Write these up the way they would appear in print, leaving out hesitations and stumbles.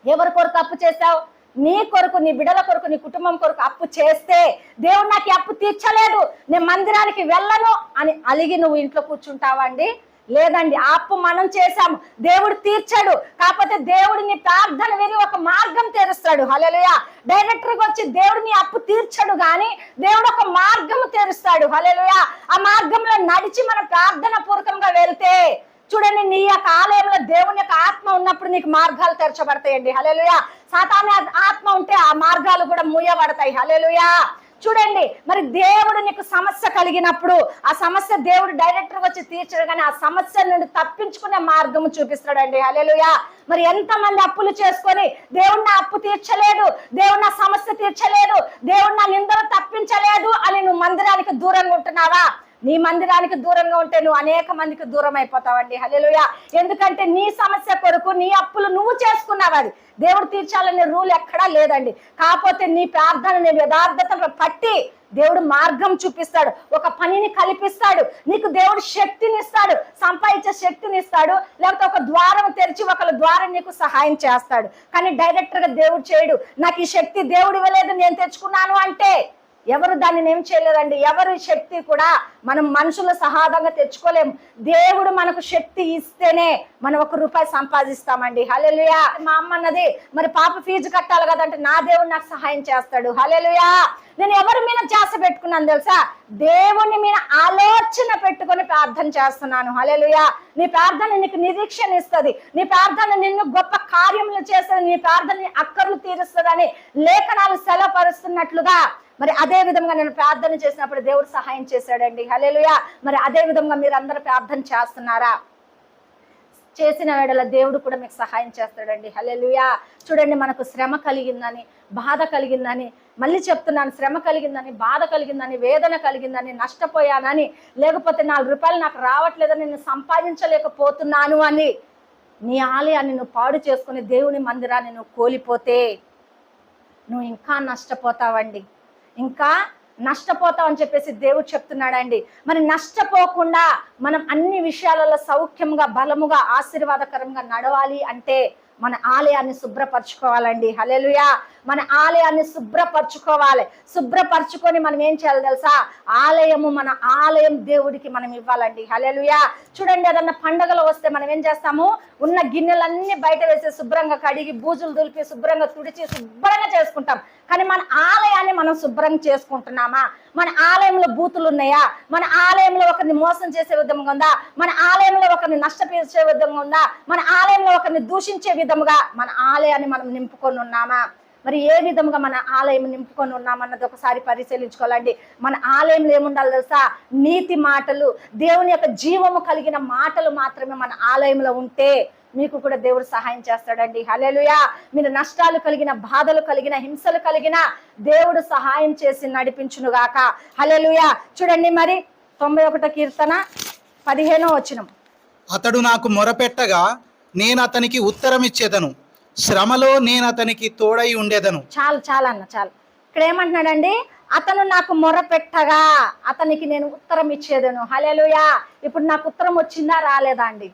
ఎవరి కొరకు అప్పు చేశావు? నీ కొరకు, నీ బిడ్డల కొరకు, నీ కుటుంబం కొరకు అప్పు చేస్తే దేవుడు నాకు ఈ అప్పు తీర్చలేదు, నేను మందిరానికి వెళ్ళను అని అలిగి నువ్వు ఇంట్లో కూర్చుంటావా అండి? లేదండి. ఆ అప్పు మనం చేశాము, దేవుడు తీర్చాడు. కాకపోతే దేవుడు నీ ప్రార్థన విని ఒక మార్గం తెరుస్తాడు. హల్లెలూయా. డైరెక్టర్గా వచ్చి దేవుడు నీ అప్పు తీర్చడు, కానీ దేవుడు ఒక మార్గం తెరుస్తాడు. హల్లెలూయా. ఆ మార్గంలో నడిచి మనం ప్రార్థన పూర్వకంగా వెళ్తే చూడండి, నీ యొక్క ఆలయంలో దేవుని యొక్క ఆత్మ ఉన్నప్పుడు నీకు మార్గాలు తెరచబడతాయండి. హల్లెలూయా. సాతాను ఆత్మ ఉంటే ఆ మార్గాలు కూడా మూయబడతాయి. హల్లెలూయా. చూడండి, మరి దేవుడు నీకు సమస్య కలిగినప్పుడు ఆ సమస్య దేవుడు డైరెక్టర్ వచ్చి తీర్చడు, కానీ ఆ సమస్య నుండి తప్పించుకునే మార్గం చూపిస్తాడండి. హల్లెలూయా. మరి ఎంతమంది అప్పులు చేసుకొని దేవుడు నా అప్పు తీర్చలేదు, దేవుడు నా సమస్య తీర్చలేదు, దేవుడు నా నిందలు తప్పించలేదు అని నువ్వు మందిరానికి దూరంగా ఉంటున్నావా? నీ మందిరానికి దూరంగా ఉంటే నువ్వు అనేక మందికి దూరం అయిపోతావండి. హల్లెలూయా. ఎందుకంటే నీ సమస్య కొరకు నీ అప్పులు నువ్వు చేసుకున్నావు, అది దేవుడు తీర్చాలనే రూల్ ఎక్కడా లేదండి. కాకపోతే నీ ప్రార్థన, నీ యథార్థతను పట్టి దేవుడు మార్గం చూపిస్తాడు, ఒక పనిని కల్పిస్తాడు, నీకు దేవుడు శక్తిని ఇస్తాడు, సంపాదించే శక్తిని ఇస్తాడు, లేకపోతే ఒక ద్వారం తెరిచి ఒకళ్ళ ద్వారం నీకు సహాయం చేస్తాడు. కానీ డైరెక్టర్ గా దేవుడు చేయడు. నాకు ఈ శక్తి దేవుడు ఇవ్వలేదు, నేను తెచ్చుకున్నాను అంటే ఎవరు దాన్ని ఏం చేయలేదండి. ఎవరి శక్తి కూడా మనం మనుషుల సహాయంగా తెచ్చుకోలేము. దేవుడు మనకు శక్తి ఇస్తేనే మనం ₹1 సంపాదిస్తామండి. హల్లెలూయా. మా అమ్మ అన్నది, మరి పాప ఫీజు కట్టాలి కదంటే నా దేవుడు నాకు సహాయం చేస్తాడు. హల్లెలూయా. నేను ఎవరి మీద ధ్యాస పెట్టుకున్నాను తెలుసా? దేవుని మీద ఆలోచన పెట్టుకొని ప్రార్థన చేస్తున్నాను. హల్లెలూయా. నీ ప్రార్థన నీకు నిరీక్షణ ఇస్తుంది, నీ ప్రార్థన నిన్ను గొప్ప కార్యములు చేస్తుంది, నీ ప్రార్థన అక్కర్లు తీరుస్తుందని లేఖనాలు సెలవుపరుస్తున్నట్లుగా మరి అదే విధంగా నేను ప్రార్థన చేసినప్పుడు దేవుడు సహాయం చేశాడండి. హల్లెలూయా. మరి అదే విధంగా మీరు అందరూ ప్రార్థన చేస్తున్నారా? చేసిన వేళ దేవుడు కూడా మీకు సహాయం చేస్తాడండి. హల్లెలూయా. చూడండి, మనకు శ్రమ కలిగిందని, బాధ కలిగిందని, మళ్ళీ చెప్తున్నాను, శ్రమ కలిగిందని, బాధ కలిగిందని, వేదన కలిగిందని, నష్టపోయానని, లేకపోతే ₹4 నాకు రావట్లేదని, నేను సంపాదించలేకపోతున్నాను అని నీ ఆలయాన్ని నువ్వు పాడు చేసుకుని దేవుని మందిరాన్ని నువ్వు కోల్పోతే నువ్వు ఇంకా నష్టపోతావండి, ఇంకా నష్టపోతావు అని చెప్పేసి దేవుడు చెప్తున్నాడండి. మరి నష్టపోకుండా మనం అన్ని విషయాలలో సౌఖ్యంగా, బలముగా, ఆశీర్వాదకరంగా నడవాలి అంటే మన ఆలయాన్ని శుభ్రపరచుకోవాలండి. హల్లెలూయా. మన ఆలయాన్ని శుభ్రపరచుకోవాలి. శుభ్రపరచుకొని మనం ఏం చేయాలి తెలుసా? మన ఆలయం దేవుడికి మనం ఇవ్వాలండి. హల్లెలూయా. చూడండి, ఏదన్నా పండుగలు వస్తే మనం ఏం చేస్తాము? ఉన్న గిన్నెలన్నీ బయట వేసి శుభ్రంగా కడిగి బూజులు దులిపి శుభ్రంగా తుడిచి శుభ్రంగా చేసుకుంటాం. కానీ మన ఆలయాన్ని మనం శుభ్రం చేసుకుంటున్నామా? మన ఆలయంలో బూతులు ఉన్నాయా? మన ఆలయంలో ఒకరిని మోసం చేసే విధంగా ఉందా? మన ఆలయంలో ఒకరిని నష్టపరిచే విధంగా ఉందా? మన ఆలయంలో ఒకరిని దూషించే విధముగా మన ఆలయాన్ని మనం నింపుకొని ఉన్నామా? మరి ఏ విధంగా మన ఆలయం నింపుకొని ఉన్నామన్నది ఒకసారి పరిశీలించుకోవాలండి. మన ఆలయంలో ఏముండాలి తెలుసా? నీతి మాటలు, దేవుని యొక్క జీవము కలిగిన మాటలు మాత్రమే మన ఆలయంలో ఉంటే మీకు కూడా దేవుడు సహాయం చేస్తాడండి. హల్లెలూయా. మీరు నష్టాలు కలిగిన, బాధలు కలిగిన, హింసలు కలిగిన దేవుడు సహాయం చేసి నడిపించునుగాక. హల్లెలూయా. చూడండి, మరి 91 కీర్తన 15వ వచనం. అతడు నాకు మొరపెట్టగా నేను అతనికి ఉత్తరం ఇచ్చేదను, శ్రమలో నేను అతనికి తోడై ఉండేదను. చాలు చాలు అన్న, చాలు. ఇక్కడ ఏమంటున్నాడండి? అతను నాకు మొరపెట్టగా అతనికి నేను ఉత్తరం ఇచ్చేదను. హల్లెలూయా. ఇప్పుడు నాకు ఉత్తరం వచ్చిందా రాలేదా అండి?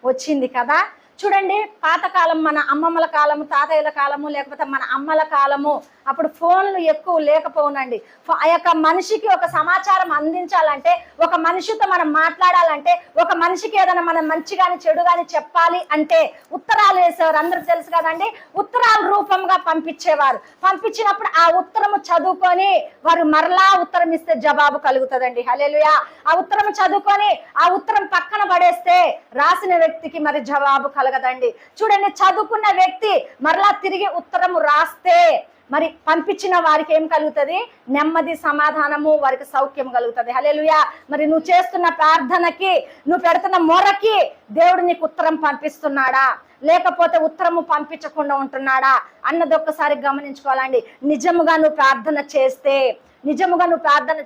వచ్చింది కదా. చూడండి, పాతకాలం, మన అమ్మమ్మల కాలము, తాతయ్యల కాలము, లేకపోతే మన అమ్మల కాలము, అప్పుడు ఫోన్లు ఎక్కువ లేకపోవునండి. ఆ యొక్క మనిషికి ఒక సమాచారం అందించాలంటే, ఒక మనిషితో మనం మాట్లాడాలంటే, ఒక మనిషికి ఏదైనా మనం మంచి కానీ చెడు కానీ చెప్పాలి అంటే ఉత్తరాలు వేసేవారు. అందరికి తెలుసు కదండి. ఉత్తరాల రూపంగా పంపించేవారు. పంపించినప్పుడు ఆ ఉత్తరము చదువుకొని వారు మరలా ఉత్తరం ఇస్తే జవాబు కలుగుతుందండి. హల్లెలూయా. ఆ ఉత్తరం చదువుకొని ఆ ఉత్తరం పక్కన పడేస్తే రాసిన వ్యక్తికి మరి జవాబు కలగదండి. చూడండి, చదువుకున్న వ్యక్తి మరలా తిరిగి ఉత్తరము రాస్తే మరి పంపించిన వారికి ఏం కలుగుతుంది? నెమ్మది, సమాధానము, వారికి సౌఖ్యం కలుగుతుంది. హల్లెలూయా. మరి నువ్వు చేస్తున్న ప్రార్థనకి, నువ్వు పెడుతున్న మొరకి దేవుడు నీకు ఉత్తరం పంపిస్తున్నాడా, లేకపోతే ఉత్తరము పంపించకుండా ఉంటున్నాడా అన్నది ఒక్కసారి గమనించుకోవాలండి. నిజముగా నువ్వు ప్రార్థన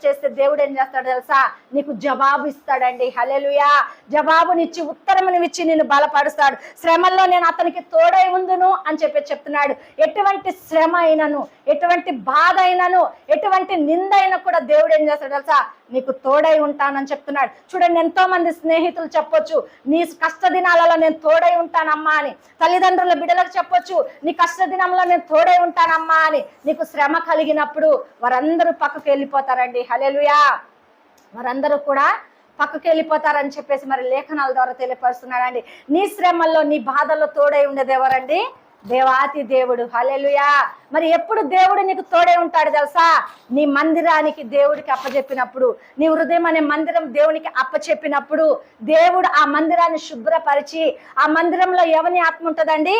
చేస్తే దేవుడు ఏం చేస్తాడు తెలుసా? నీకు జవాబు ఇస్తాడండి. హల్లెలూయా. జవాబునిచ్చి, ఉత్తరమునిచ్చి నిన్ను బలపరుస్తాడు. శ్రమల్లో నేను అతనికి తోడై ఉందును అని చెప్తున్నాడు. ఎటువంటి శ్రమ అయినను, ఎటువంటి బాధ అయినను, ఎటువంటి నింద అయినా కూడా దేవుడు ఏం చేస్తాడు తెలుసా? నీకు తోడై ఉంటానని చెప్తున్నాడు. చూడండి, ఎంతో మంది స్నేహితులు చెప్పొచ్చు, నీ కష్ట దినాలలో నేను తోడై ఉంటానమ్మా అని. తల్లిదండ్రుల బిడ్డలకు చెప్పొచ్చు, నీ కష్ట దినంలో నేను తోడై ఉంటానమ్మా అని. నీకు శ్రమ కలిగినప్పుడు వారందరూ పక్కకు వెళ్ళిపోతారండి. హల్లెలూయా. వారందరూ కూడా పక్కకి వెళ్ళిపోతారని చెప్పేసి మరి లేఖనాల ద్వారా తెలియపరుస్తున్నాడండి. నీ శ్రమల్లో, నీ బాధల్లో తోడై ఉండేది ఎవరండి? దేవాతి దేవుడు. హల్లెలూయా. మరి ఎప్పుడు దేవుడు నీకు తోడే ఉంటాడు తెలుసా? నీ మందిరానికి దేవుడికి అప్పచెప్పినప్పుడు, నీ హృదయం అనే మందిరం దేవునికి అప్పచెప్పినప్పుడు, దేవుడు ఆ మందిరాన్ని శుభ్రపరిచి, ఆ మందిరంలో ఎవని ఆత్మ ఉంటుందండి?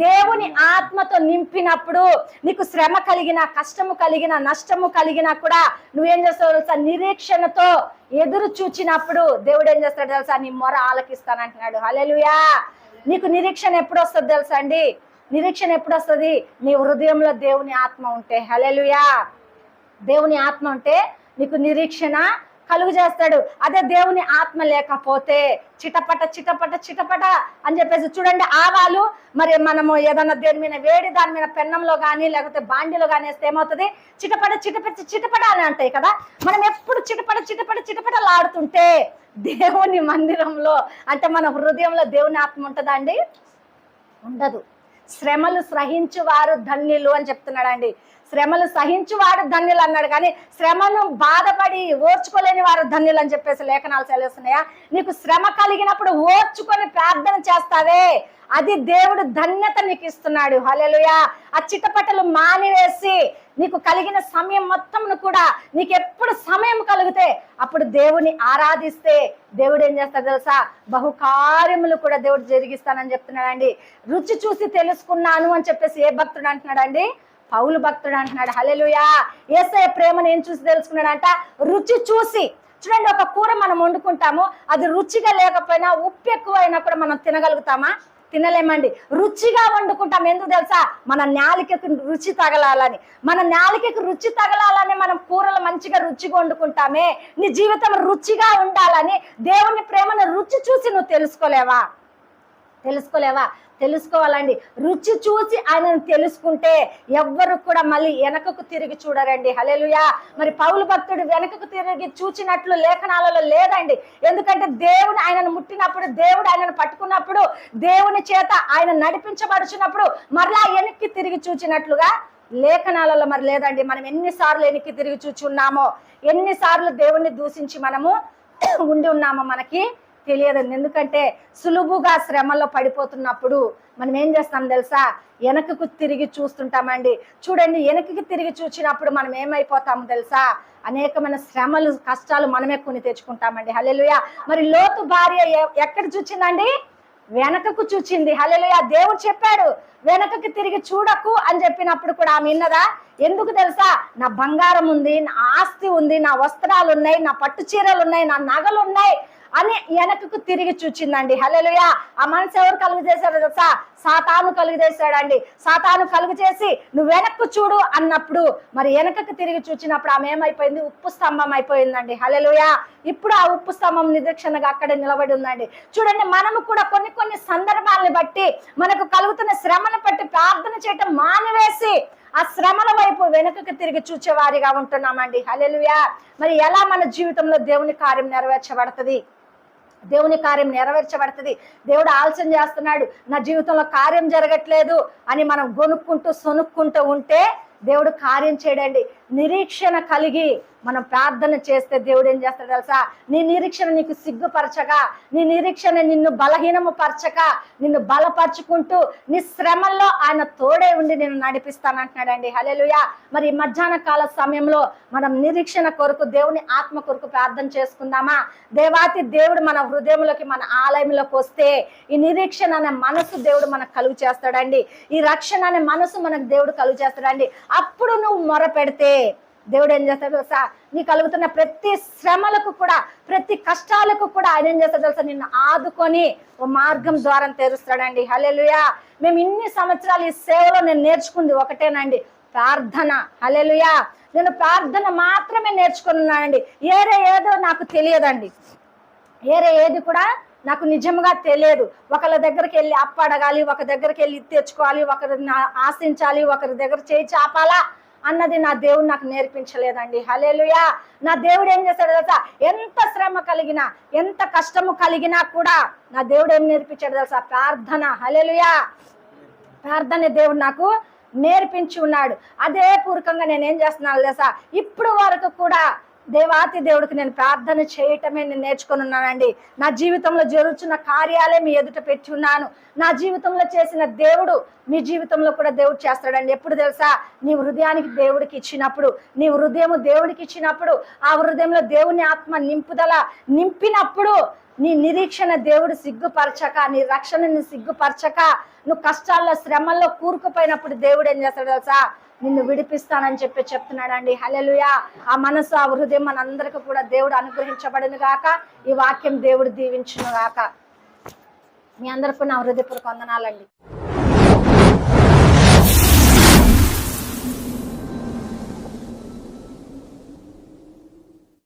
దేవుని ఆత్మతో నింపినప్పుడు నీకు శ్రమ కలిగిన, కష్టము కలిగిన, నష్టము కలిగినా కూడా నువ్వేం చేస్తావు తెలుసా? నిరీక్షణతో ఎదురు చూచినప్పుడు దేవుడు ఏం చేస్తాడు తెలుసా? నీ మొర ఆలకిస్తానంటున్నాడు. హల్లెలూయా. నీకు నిరీక్షణ ఎప్పుడు వస్తుంది తెలుసా అండి? నిరీక్షణ ఎప్పుడు వస్తుంది? నీ హృదయంలో దేవుని ఆత్మ ఉంటే. హల్లెలూయా. దేవుని ఆత్మ ఉంటే నీకు నిరీక్షణ కలుగు చేస్తాడు. అదే దేవుని ఆత్మ లేకపోతే చిటపట చిటపట చిటపట అని చెప్పేసి, చూడండి, ఆవాలు మరి మనము ఏదన్నా దేని మీద వేడి దాని మీద పెన్నంలో కానీ లేకపోతే బాండిలో కానీ వేస్తే ఏమవుతుంది? చిటపట చిటపట చిటపట అని అంటాయి కదా. మనం ఎప్పుడు చిటపట చిటపట చిటపటలాడుతుంటే దేవుని మందిరంలో అంటే మన హృదయంలో దేవుని ఆత్మ ఉంటుందా అండి? ఉండదు. శ్రమలు సహించువారు ధన్యులు అని చెప్తున్నాడండి. శ్రమలు సహించువారు ధన్యులు అన్నాడు, కానీ శ్రమను బాధపడి ఓర్చుకోలేని వారు ధన్యులు అని చెప్పేసి లేఖనాలు సెలవుస్తున్నాయా? నీకు శ్రమ కలిగినప్పుడు ఓర్చుకొని ప్రార్థన చేస్తావే, అది దేవుడు ధన్యత నీకు ఇస్తున్నాడు. హల్లెలూయా. ఆ చిటపటలు మానివేసి నీకు కలిగిన సమయం మొత్తంను కూడా, నీకు ఎప్పుడు సమయం కలిగితే అప్పుడు దేవుని ఆరాధిస్తే దేవుడు ఏం చేస్తాడు తెలుసా? బహుకార్యములు కూడా దేవుడు జరిగిస్తానని చెప్తున్నాడండి. రుచి చూసి తెలుసుకున్నాను అని చెప్పేసి ఏ భక్తుడు అంటున్నాడండి? పౌలు భక్తుడు అంటున్నాడు. హల్లెలూయా. యేసయ్య ప్రేమను ఏం చూసి తెలుసుకున్నాడంట? రుచి చూసి. చూడండి, ఒక కూర మనం వండుకుంటాము, అది రుచిగా లేకపోయినా, ఉప్పు ఎక్కువైనా కూడా మనం తినగలుగుతామా? తినలేమండి. రుచిగా వండుకుంటాం. ఎందుకు తెలుసా? మన నాలికకు రుచి తగలాలని. మన నాలికకు రుచి తగలాలని మనం కూరలు మంచిగా రుచిగా వండుకుంటామే. నీ జీవితం రుచిగా ఉండాలని దేవుని ప్రేమను రుచి చూసి నువ్వు తెలుసుకోలేవా? తెలుసుకోవాలండి. రుచి చూసి ఆయనను తెలుసుకుంటే ఎవ్వరు కూడా మళ్ళీ వెనకకు తిరిగి చూడరండి. హల్లెలూయా. మరి పౌలు భక్తుడు వెనకకు తిరిగి చూచినట్లు లేఖనాలలో లేదండి. ఎందుకంటే దేవుడు ఆయనను ముట్టినప్పుడు, దేవుడు ఆయనను పట్టుకున్నప్పుడు, దేవుని చేత ఆయన నడిపించబడుచున్నప్పుడు మరలా వెనక్కి తిరిగి చూచినట్లుగా లేఖనాలలో మరి లేదండి. మనం ఎన్నిసార్లు వెనక్కి తిరిగి చూచున్నామో, ఎన్నిసార్లు దేవుణ్ణి దూషించి మనము ఉండి ఉన్నామో మనకి తెలియదు. ఎందుకంటే సులువుగా శ్రమలో పడిపోతున్నప్పుడు మనం ఏం చేస్తాం తెలుసా? వెనకకు తిరిగి చూస్తుంటామండి. చూడండి, వెనకకి తిరిగి చూసినప్పుడు మనం ఏమైపోతాము తెలుసా? అనేకమైన శ్రమలు, కష్టాలు మనమే కొని తెచ్చుకుంటామండి. హల్లెలూయా. మరి లోతు భార్య ఎక్కడ చూచిందండి? వెనకకు చూచింది. హల్లెలూయా. దేవుడు చెప్పాడు, వెనకకి తిరిగి చూడకు అని చెప్పినప్పుడు కూడా ఆమె విన్నదా? ఎందుకు తెలుసా? నా బంగారం ఉంది, నా ఆస్తి ఉంది, నా వస్త్రాలు ఉన్నాయి, నా పట్టు చీరలు ఉన్నాయి, నా నగలు ఉన్నాయి అని వెనకకు తిరిగి చూచిందండి. హల్లెలూయా. ఆ మనసు ఎవరు కలుగు చేశాడు తెలుసా? సాతాను కలుగు చేశాడండి. సాతాను కలుగు చేసి నువ్వు వెనక్కు చూడు అన్నప్పుడు మరి వెనకకు తిరిగి చూచినప్పుడు ఆమె ఏమైపోయింది? ఉప్పు స్తంభం అయిపోయిందండి. హల్లెలూయా. ఇప్పుడు ఆ ఉప్పు స్తంభం నిరీక్షణగా అక్కడ నిలబడి ఉందండి. చూడండి, మనము కూడా కొన్ని సందర్భాలను బట్టి, మనకు కలుగుతున్న శ్రమను బట్టి ప్రార్థన చేయటం మానివేసి ఆ శ్రమల వైపు వెనుకకు తిరిగి చూచేవారిగా ఉంటున్నామండి. హల్లెలూయా. మరి ఎలా మన జీవితంలో దేవుని కార్యం నెరవేర్చబడుతుంది? దేవుని కార్యం నెరవేర్చబడుతుంది. దేవుడు ఆలోచన చేస్తున్నాడు, నా జీవితంలో కార్యం జరగట్లేదు అని మనం సొనుక్కుంటూ ఉంటే దేవుడు కార్యం చేయడండి. నిరీక్షణ కలిగి మనం ప్రార్థన చేస్తే దేవుడు ఏం చేస్తాడు తెలుసా? నీ నిరీక్షణ నీకు సిగ్గుపరచగా, నీ నిరీక్షణ నిన్ను బలహీనము పరచక, నిన్ను బలపరుచుకుంటూ నీ శ్రమల్లో ఆయన తోడే ఉండి నిన్ను నడిపిస్తానంటున్నాడండి. హల్లెలూయా. మరి మధ్యాహ్న కాల సమయంలో మనం నిరీక్షణ కొరకు, దేవుని ఆత్మ కొరకు ప్రార్థన చేసుకుందామా? దేవాతి దేవుడు మన హృదయంలోకి, మన ఆలయంలోకి వస్తే ఈ నిరీక్షణ అనే మనసు దేవుడు మనకు కలుగు చేస్తాడండి. ఈ రక్షణ అనే మనసు మనకు దేవుడు కలుగు చేస్తాడండి. అప్పుడు నువ్వు మొర పెడితే దేవుడు ఏం చేస్తాడు తెలుసా? నీ కలుగుతున్న ప్రతి శ్రమలకు కూడా, ప్రతి కష్టాలకు కూడా ఆయన ఏం చేస్తాడు తెలుసా? నిన్ను ఆదుకొని ఓ మార్గం ద్వారం తెరుస్తాడండి. హల్లెలూయా. మేము ఇన్ని సంవత్సరాలు ఈ సేవలో నేను నేర్చుకుంది ఒకటేనండి, ప్రార్థన. హల్లెలూయా. నేను ప్రార్థన మాత్రమే నేర్చుకున్నానండి. ఏదో నాకు తెలియదండి. ఏది కూడా నాకు నిజంగా తెలియదు. ఒకళ్ళ దగ్గరికి వెళ్ళి అప్పు అడగాలి, ఒక దగ్గరికి వెళ్ళి తెచ్చుకోవాలి, ఒకరిని ఆశించాలి, ఒకరి దగ్గర చేయి చాపాలా అన్నది నా దేవుడు నాకు నేర్పించలేదండి. హల్లెలూయా. నా దేవుడు ఏం చేశాడు తెలుసా? ఎంత శ్రమ కలిగినా, ఎంత కష్టము కలిగినా కూడా నా దేవుడు ఏం నేర్పించాడు తెలుసా? ప్రార్థన. హల్లెలూయా. ప్రార్థన దేవుడు నాకు నేర్పించి ఉన్నాడు. అదే పూర్వకంగా నేను ఏం చేస్తున్నాను తెలుసా? ఇప్పుడు వరకు కూడా దేవాతి దేవుడికి నేను ప్రార్థన చేయటమే నేను నేర్చుకొని ఉన్నానండి. నా జీవితంలో జరుగుతున్న కార్యాలే మీ ఎదుట పెట్టి ఉన్నాను. నా జీవితంలో చేసిన దేవుడు మీ జీవితంలో కూడా దేవుడు చేస్తాడండి. ఎప్పుడు తెలుసా? నీ హృదయానికి దేవుడికి ఇచ్చినప్పుడు, నీ హృదయము దేవుడికి ఇచ్చినప్పుడు, ఆ హృదయంలో దేవుని ఆత్మ నింపుదల నింపినప్పుడు, నీ నిరీక్షణ దేవుడు సిగ్గుపరచక, నీ రక్షణని సిగ్గుపరచక, నువ్వు కష్టాల్లో శ్రమల్లో కూరుకుపోయినప్పుడు దేవుడు ఏం చేస్తాడు తెలుసా? నిన్ను విడిపిస్తానని చెప్తున్నాడండి. హల్లెలూయా. ఆ మనసు, ఆ హృదయం మనందరికీ కూడా దేవుడు అనుగ్రహించబడును గాక. ఈ వాక్యం దేవుడు దీవించును గాక. మీ అందరికీ నా హృదయపూర్వక వందనాలండి.